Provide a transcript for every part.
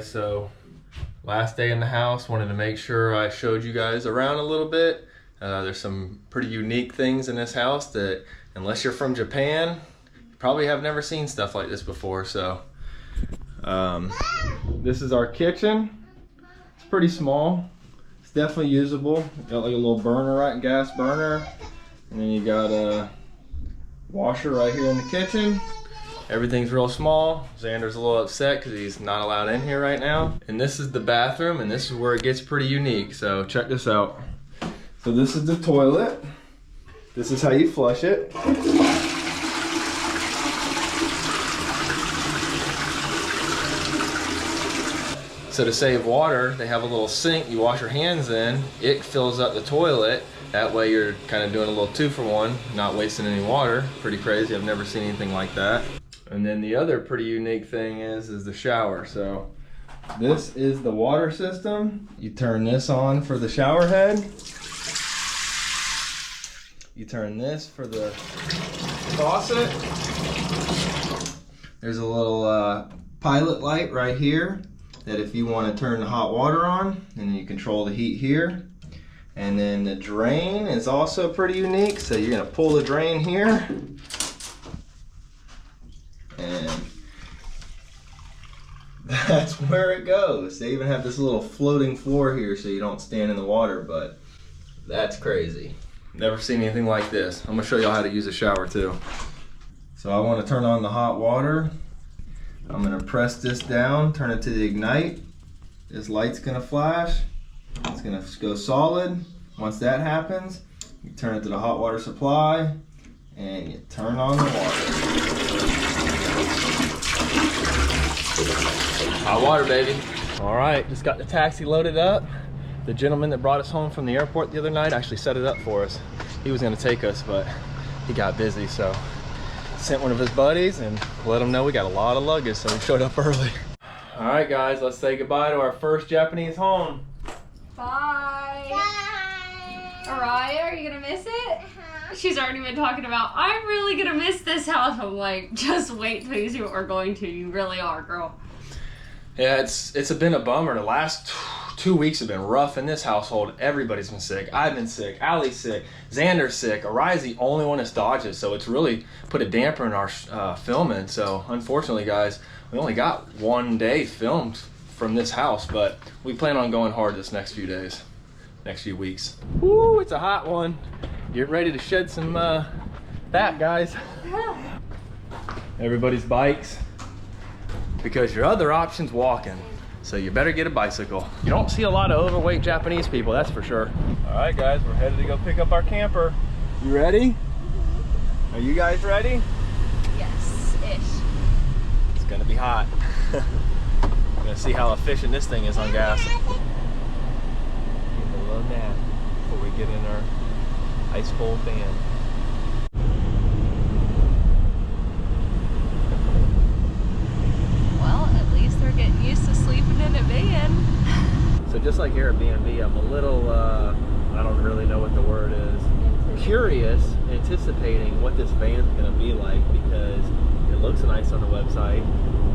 guys, so last day in the house, wanted to make sure I showed you guys around a little bit. There's some pretty unique things in this house that, unless you're from Japan, you probably have never seen stuff like this before. So this is our kitchen. It's pretty small. It's definitely usable. Got like a little burner, right, gas burner, and then you got a washer right here in the kitchen. Everything's real small. Xander's a little upset because he's not allowed in here right now. And this is the bathroom, and this is where it gets pretty unique. So check this out. So this is the toilet. This is how you flush it. So to save water, they have a little sink you wash your hands in. It fills up the toilet. That way you're kind of doing a little 2-for-1, not wasting any water. Pretty crazy, I've never seen anything like that. And then the other pretty unique thing is the shower. So this is the water system. You turn this on for the shower head. You turn this for the faucet. There's a little pilot light right here that if you want to turn the hot water on, and then you control the heat here. And then the drain is also pretty unique. So you're gonna pull the drain here. And that's where it goes. They even have this little floating floor here so you don't stand in the water, but that's crazy. Never seen anything like this. I'm gonna show y'all how to use a shower too. So I wanna turn on the hot water. I'm gonna press this down, turn it to the ignite. This light's gonna flash. It's gonna go solid. Once that happens, you turn it to the hot water supply and you turn on the water. Hot water, baby. All right, just got the taxi loaded up. The gentleman that brought us home from the airport the other night actually set it up for us. He was gonna take us, but he got busy, so sent one of his buddies and let him know we got a lot of luggage, so we showed up early. All right, guys, let's say goodbye to our first Japanese home. Bye. Bye. Araya, are you gonna miss it? She's already been talking about, I'm really gonna miss this house. I'm like, just wait till you see what we're going to. You really are, girl. Yeah, it's been a bummer. The last 2 weeks have been rough in this household. Everybody's been sick. I've been sick. Allie's sick. Xander's sick. Araya's the only one that's dodged it, so it's really put a damper in our filming. So unfortunately, guys, we only got 1 day filmed from this house, but we plan on going hard this next few days, next few weeks. Woo, it's a hot one. Get ready to shed some fat, guys. Everybody's bikes, because your other option's walking. So you better get a bicycle. You don't see a lot of overweight Japanese people, that's for sure. All right, guys, we're headed to go pick up our camper. You ready? Are you guys ready? Yes-ish. It's gonna be hot. We're gonna see how efficient this thing is on gas. Get a little nap before we get in our ice cold van. Well, at least they're getting used to sleeping in a van. So just like here at B&B, I'm a little, I don't really know what the word is, curious, anticipating what this van's gonna be like, because it looks nice on the website,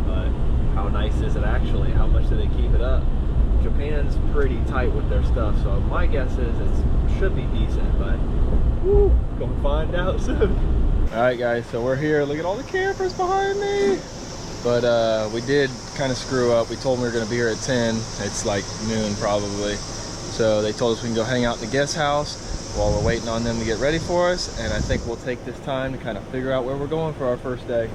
but how nice is it actually? How much do they keep it up? Japan's pretty tight with their stuff, so my guess is it should be decent, but woo, gonna find out soon. All right, guys, so we're here. Look at all the campers behind me. But we did kind of screw up. We told them we were gonna be here at 10. It's like noon probably. So they told us we can go hang out in the guest house while we're waiting on them to get ready for us. And I think we'll take this time to kind of figure out where we're going for our first day.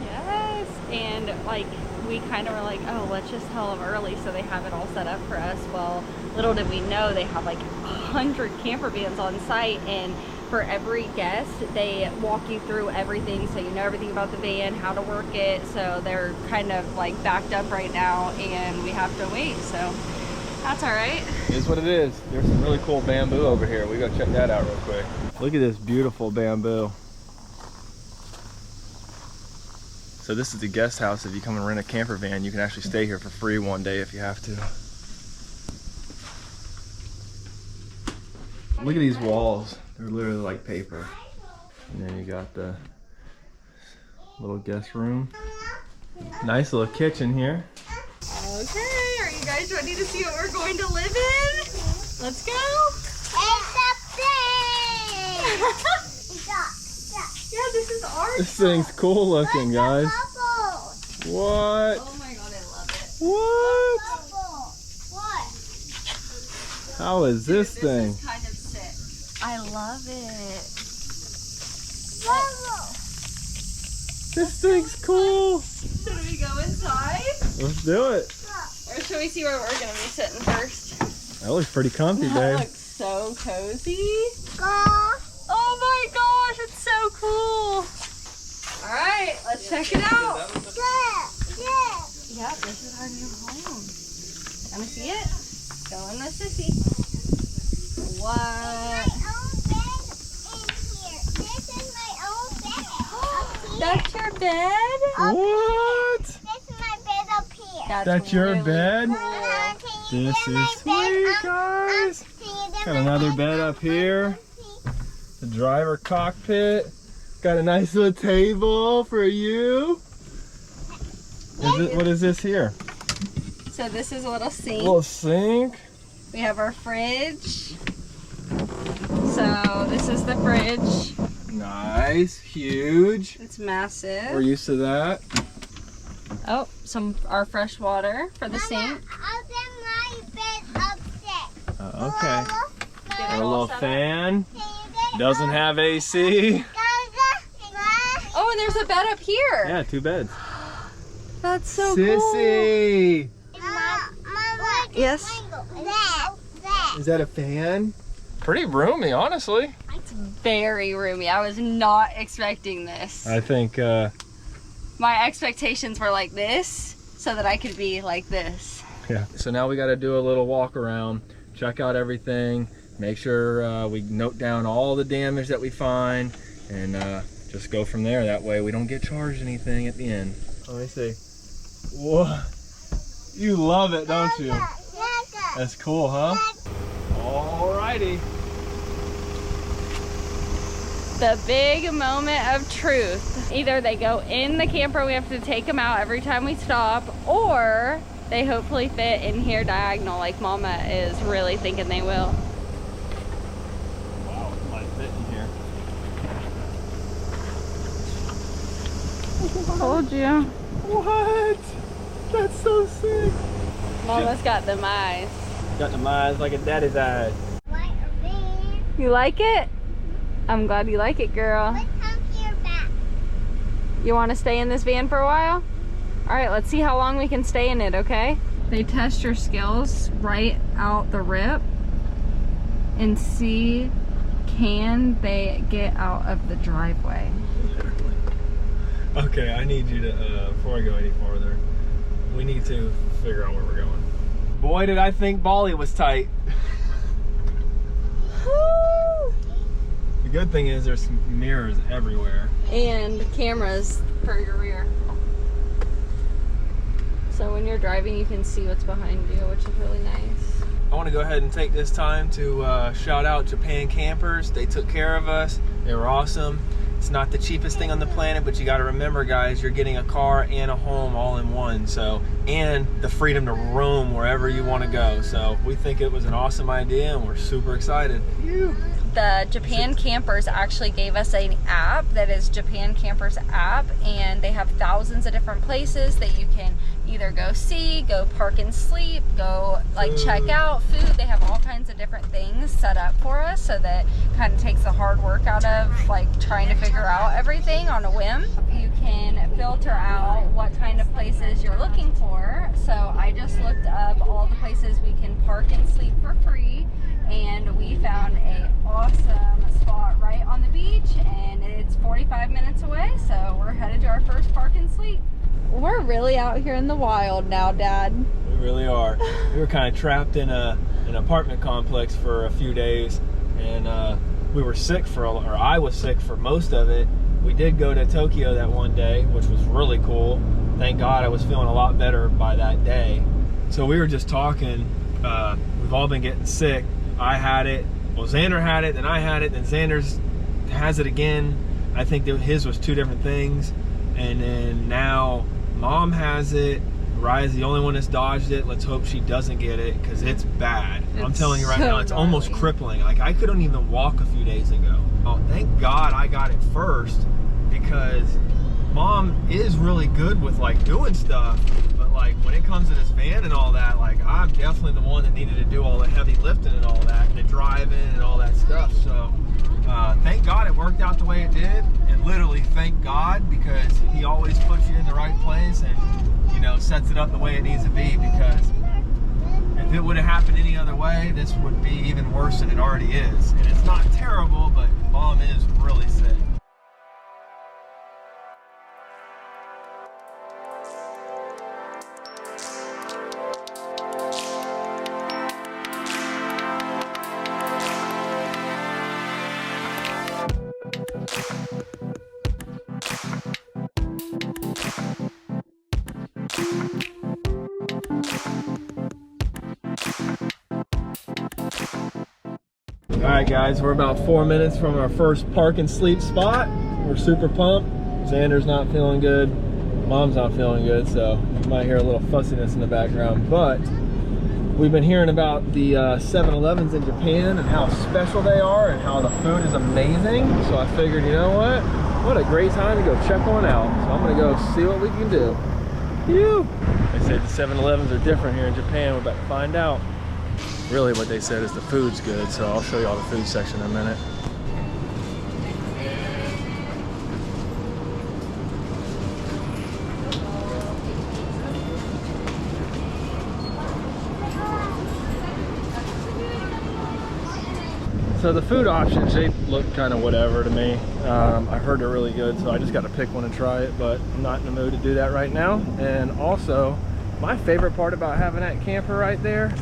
Yes, and like we kind of were like, oh, let's just tell them early so they have it all set up for us. Well, little did we know they have like 100 camper vans on site, and for every guest they walk you through everything, so you know everything about the van, how to work it. So they're kind of like backed up right now and we have to wait, so that's all right. It is what it is. There's some really cool bamboo over here. We gotta check that out real quick. Look at this beautiful bamboo. So this is the guest house. If you come and rent a camper van, you can actually stay here for free 1 day if you have to. Look at these walls. They're literally like paper. And then you got the little guest room. Nice little kitchen here. Oh Okay, are you guys ready to see what we're going to live in? Let's go. It's a thing. Yeah, this is our This thing's cool looking, guys. What? Oh my god, I love it. What? What? How is this thing? This is kind of sick. I love it. This thing's cool. Should we go inside? Let's do it. Or should we see where we're gonna be sitting first? That looks pretty comfy, That babe. looks so cozy. Go. Oh my gosh, it's so cool. All right, let's check it out. Yep, this is our new home. Let me see it. Go in the sissy. What? My own bed in here. This is my own bed. Up here. That's your bed? What? This is my bed up here. That's your really bed? cool. Can you This get my is sweet, bed? guys. Can you get Got my another bed up here. The driver cockpit. Got a nice little table for you. What is this here? So this is a little sink. Little sink. We have our fridge. So this is the fridge. Nice, huge. It's massive. We're used to that. Oh, our fresh water for the sink. I'll get my bed upstairs. Okay. Get Got it a all little set up. fan. Can you get Doesn't have AC. Oh, and there's a bed up here. Yeah, 2 beds. That's so cool. Sissy. Yes. Is that a fan? Pretty roomy, honestly. It's very roomy. I was not expecting this. I think My expectations were like this, so that I could be like this. yeah. So now we got to do a little walk around, check out everything, make sure we note down all the damage that we find, and just go from there. That way we don't get charged anything at the end. Let me see. Whoa. You love it, don't you? That's cool, huh? Alrighty. The big moment of truth. Either they go in the camper, we have to take them out every time we stop, or they hopefully fit in here diagonal like Mama is really thinking they will. Wow, it might fit in here. Told you. What? That's so sick. Mama's got them eyes. Got them eyes like a daddy's eyes. You like it? I'm glad you like it, girl. You want to stay in this van for a while? All right, let's see how long we can stay in it, okay? They test your skills right out the rip and see, can they get out of the driveway? Okay, I need you to, before I go any farther, we need to figure out where we're going. Boy, did I think Bali was tight. The good thing is there's some mirrors everywhere. And cameras for your rear. So when you're driving, you can see what's behind you, which is really nice. I want to go ahead and take this time to shout out Japan Campers. They took care of us. They were awesome. It's not the cheapest thing on the planet, but you got to remember, guys, you're getting a car and a home all in one. So, and the freedom to roam wherever you want to go. So we think it was an awesome idea, and we're super excited. The Japan Campers actually gave us an app that is Japan Campers app, and they have thousands of different places that you can either go see, go park and sleep, go like check out food. They have all kinds of different things set up for us, so that kind of takes the hard work out of like trying to figure out everything on a whim. You can filter out what kind of places you're looking for. So I just looked up all the places we can park and sleep for free, and we found a awesome spot right on the beach, and it's 45 minutes away, so we're headed to our first park and sleep. We're really out here in the wild now, Dad. We really are. We were kind of trapped in an apartment complex for a few days, and we were sick or I was sick for most of it. We did go to Tokyo that one day, which was really cool. Thank God I was feeling a lot better by that day. So we were just talking, we've all been getting sick. I had it, well Xander had it, then I had it, then Xander's has it again. I think that his was 2 different things, and then now Mom has it. Raya's the only one that's dodged it. Let's hope she doesn't get it, because it's bad. I'm It's telling you right so now, it's almost gnarly. crippling. Like, I couldn't even walk a few days ago. Oh, thank God I got it first, because Mom is really good with like doing stuff, but like when it comes to this van and all that, like I'm definitely the one that needed to do all the heavy lifting and all that, and the driving and all that stuff. So thank God it worked out the way it did, and literally thank God, because he always puts you in the right place and, you know, sets it up the way it needs to be, because if it would have happened any other way, this would be even worse than it already is. And it's not terrible, but Mom is really sick. Alright guys, we're about 4 minutes from our first park and sleep spot. We're super pumped. Xander's not feeling good. Mom's not feeling good, so you might hear a little fussiness in the background. But we've been hearing about the 7-Elevens in Japan and how special they are and how the food is amazing. So I figured, you know what a great time to go check one out. So I'm gonna go see what we can do. Phew. They said the 7-Elevens are different here in Japan. We're about to find out. Really what they said is the food's good, so I'll show you all the food section in a minute. So the food options, they look kind of whatever to me. I heard they're really good, so I just got to pick one and try it, but I'm not in the mood to do that right now. And also, my favorite part about having that camper right there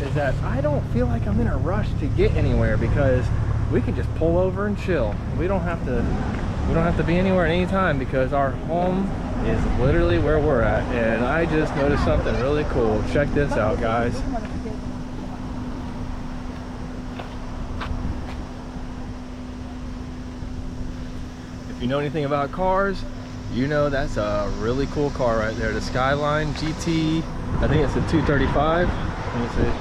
is that I don't feel like I'm in a rush to get anywhere, because we can just pull over and chill. We don't have to be anywhere at any time, because our home is literally where we're at. And I just noticed something really cool. Check this out, guys. If you know anything about cars, you know that's a really cool car right there. The Skyline GT, I think it's a 235. Let me see.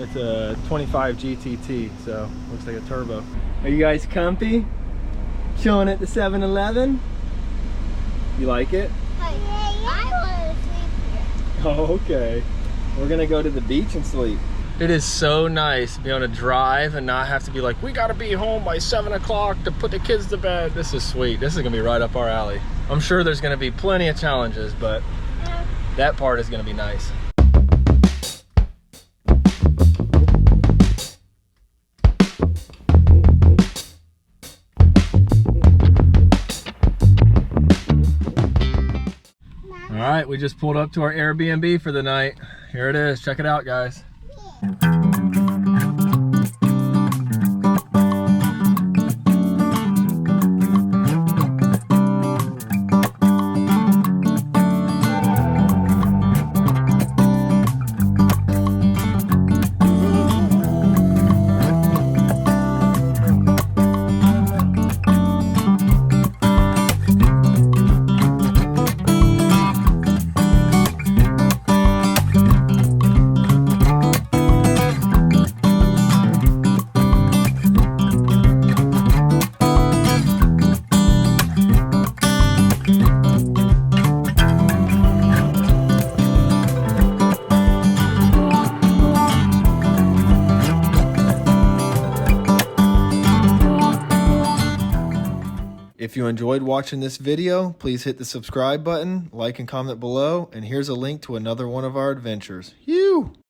It's a 25 GTT, so looks like a turbo. Are you guys comfy? Chilling at the 7-Eleven? You like it? I want to sleep here. Oh, okay. We're gonna go to the beach and sleep. It is so nice to be able to drive and not have to be like, we gotta be home by 7 o'clock to put the kids to bed. This is sweet. This is gonna be right up our alley. I'm sure there's gonna be plenty of challenges, but that part is gonna be nice. All right, we just pulled up to our Airbnb for the night. Here it is. Check it out, guys. If you enjoyed watching this video, please hit the subscribe button, like and comment below, and here's a link to another one of our adventures. Phew!